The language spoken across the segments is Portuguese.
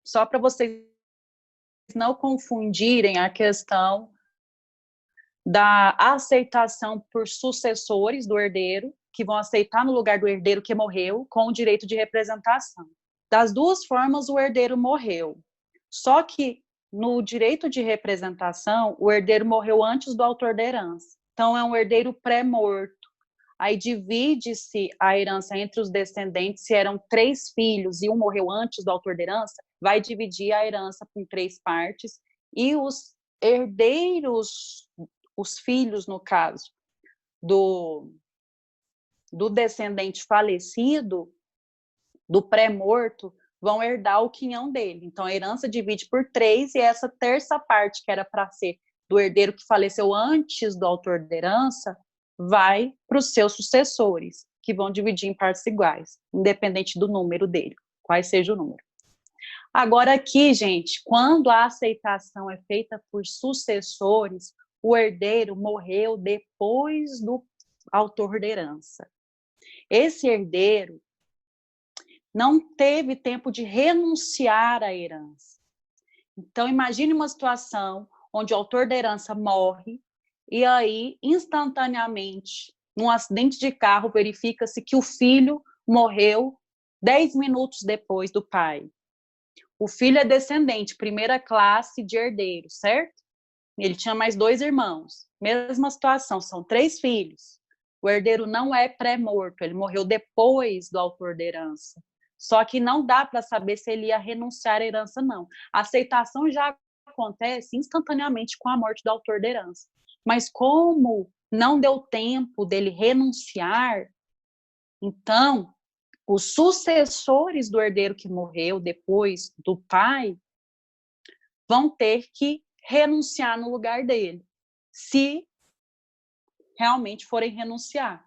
só para vocês não confundirem a questão da aceitação por sucessores do herdeiro, que vão aceitar no lugar do herdeiro que morreu, com o direito de representação. Das duas formas, o herdeiro morreu. Só que no direito de representação, o herdeiro morreu antes do autor da herança. Então, é um herdeiro pré-morto. Aí divide-se a herança entre os descendentes, se eram 3 filhos e um morreu antes do autor da herança, vai dividir a herança em 3 partes, e os herdeiros, os filhos, no caso, do descendente falecido, do pré-morto, vão herdar o quinhão dele. Então, a herança divide por 3, e essa terça parte, que era para ser do herdeiro que faleceu antes do autor da herança, vai para os seus sucessores, que vão dividir em partes iguais, independente do número dele, qual seja o número. Agora aqui, gente, quando a aceitação é feita por sucessores, o herdeiro morreu depois do autor da herança. Esse herdeiro não teve tempo de renunciar à herança. Então, imagine uma situação onde o autor da herança morre e aí, instantaneamente, num acidente de carro, verifica-se que o filho morreu 10 minutos depois do pai. O filho é descendente, primeira classe de herdeiro, certo? Ele tinha mais 2 irmãos. Mesma situação, são 3 filhos. O herdeiro não é pré-morto, ele morreu depois do autor da herança. Só que não dá para saber se ele ia renunciar à herança, não. A aceitação já acontece instantaneamente com a morte do autor da herança. Mas como não deu tempo dele renunciar, então, os sucessores do herdeiro que morreu depois do pai vão ter que renunciar no lugar dele, se realmente forem renunciar.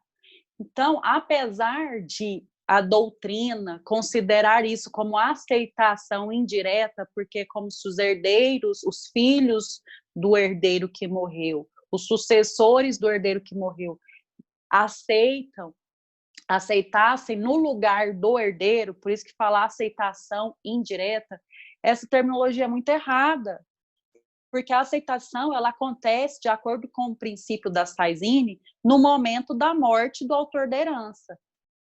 Então, apesar de a doutrina considerar isso como aceitação indireta, porque como se os herdeiros, os filhos do herdeiro que morreu, os sucessores do herdeiro que morreu, aceitassem no lugar do herdeiro, por isso que falar aceitação indireta, essa terminologia é muito errada, porque a aceitação ela acontece de acordo com o princípio da Saizine no momento da morte do autor da herança.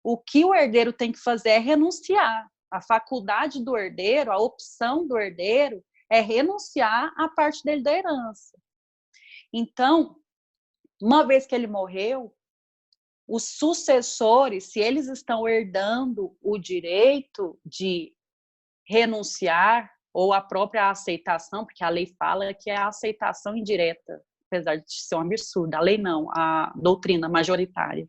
O que o herdeiro tem que fazer é renunciar. A faculdade do herdeiro, a opção do herdeiro é renunciar à parte dele da herança. Então, uma vez que ele morreu, os sucessores, se eles estão herdando o direito de renunciar ou a própria aceitação, porque a lei fala que é a aceitação indireta, apesar de ser um absurdo, a lei não, a doutrina majoritária.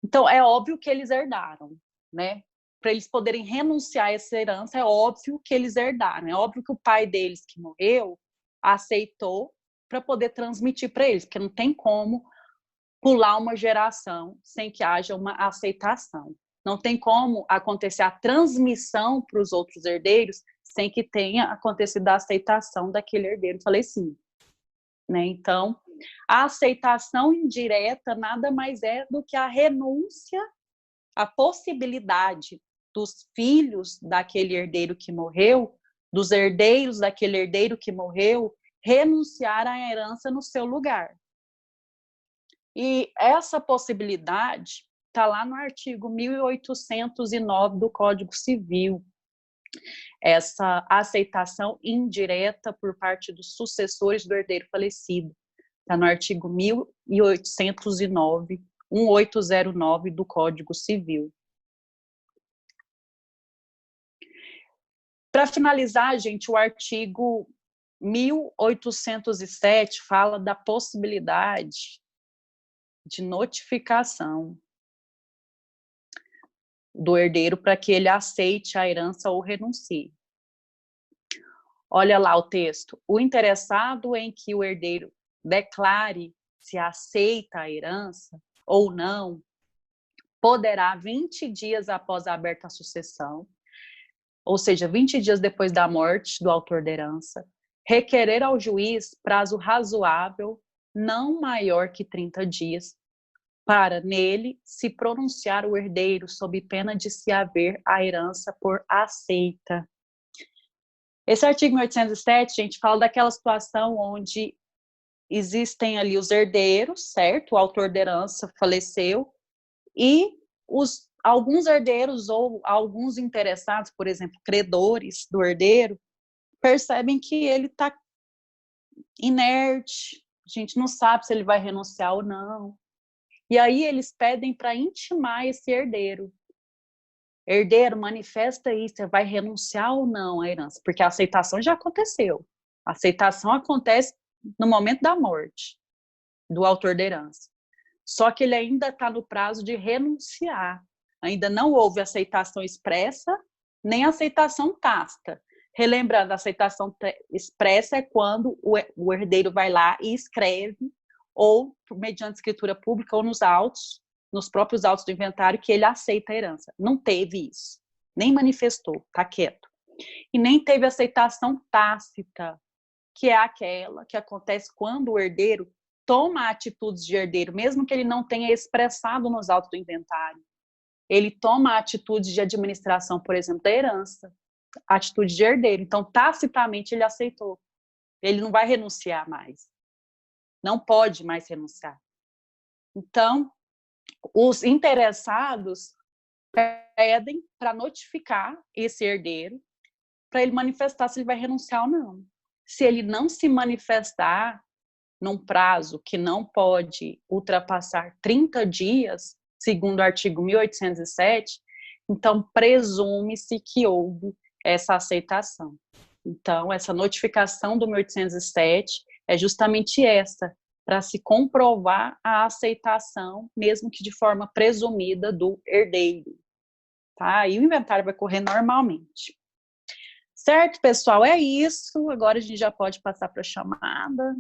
Então, é óbvio que eles herdaram, né? Para eles poderem renunciar a essa herança, é óbvio que eles herdaram, é óbvio que o pai deles que morreu aceitou para poder transmitir para eles, porque não tem como pular uma geração sem que haja uma aceitação. Não tem como acontecer a transmissão para os outros herdeiros sem que tenha acontecido a aceitação daquele herdeiro falecido, né? Então, a aceitação indireta nada mais é do que a renúncia, a possibilidade dos filhos daquele herdeiro que morreu, dos herdeiros daquele herdeiro que morreu, renunciar à herança no seu lugar. E essa possibilidade está lá no artigo 1809 do Código Civil. Essa aceitação indireta por parte dos sucessores do herdeiro falecido. Está no artigo 1809, 1809 do Código Civil. Para finalizar, gente, o artigo 1807 fala da possibilidade de notificação do herdeiro para que ele aceite a herança ou renuncie. Olha lá o texto. O interessado em que o herdeiro declare se aceita a herança ou não, poderá, 20 dias após a aberta a sucessão, ou seja, 20 dias depois da morte do autor da herança, requerer ao juiz prazo razoável, não maior que 30 dias, para nele se pronunciar o herdeiro sob pena de se haver a herança por aceita. Esse artigo 1807, gente, fala daquela situação onde existem ali os herdeiros, certo? O autor da herança faleceu, e alguns herdeiros ou alguns interessados, por exemplo, credores do herdeiro, percebem que ele está inerte, a gente não sabe se ele vai renunciar ou não. E aí eles pedem para intimar esse herdeiro. Herdeiro, manifesta aí, você vai renunciar ou não à herança? Porque a aceitação já aconteceu. A aceitação acontece no momento da morte do autor da herança. Só que ele ainda está no prazo de renunciar. Ainda não houve aceitação expressa, nem aceitação tácita. Relembrando, a aceitação expressa é quando o herdeiro vai lá e escreve, ou mediante escritura pública, ou nos autos, nos próprios autos do inventário, que ele aceita a herança. Não teve isso. Nem manifestou, está quieto. E nem teve aceitação tácita, que é aquela que acontece quando o herdeiro toma atitudes de herdeiro, mesmo que ele não tenha expressado nos autos do inventário. Ele toma atitudes de administração, por exemplo, da herança, atitude de herdeiro. Então, tacitamente, ele aceitou. Ele não vai renunciar mais. Não pode mais renunciar. Então, os interessados pedem para notificar esse herdeiro, para ele manifestar se ele vai renunciar ou não. Se ele não se manifestar num prazo que não pode ultrapassar 30 dias, segundo o artigo 1807, então presume-se que houve essa aceitação. Então, essa notificação do 1807 é justamente essa, para se comprovar a aceitação, mesmo que de forma presumida, do herdeiro. Tá? E o inventário vai correr normalmente. Certo, pessoal? É isso. Agora a gente já pode passar para a chamada.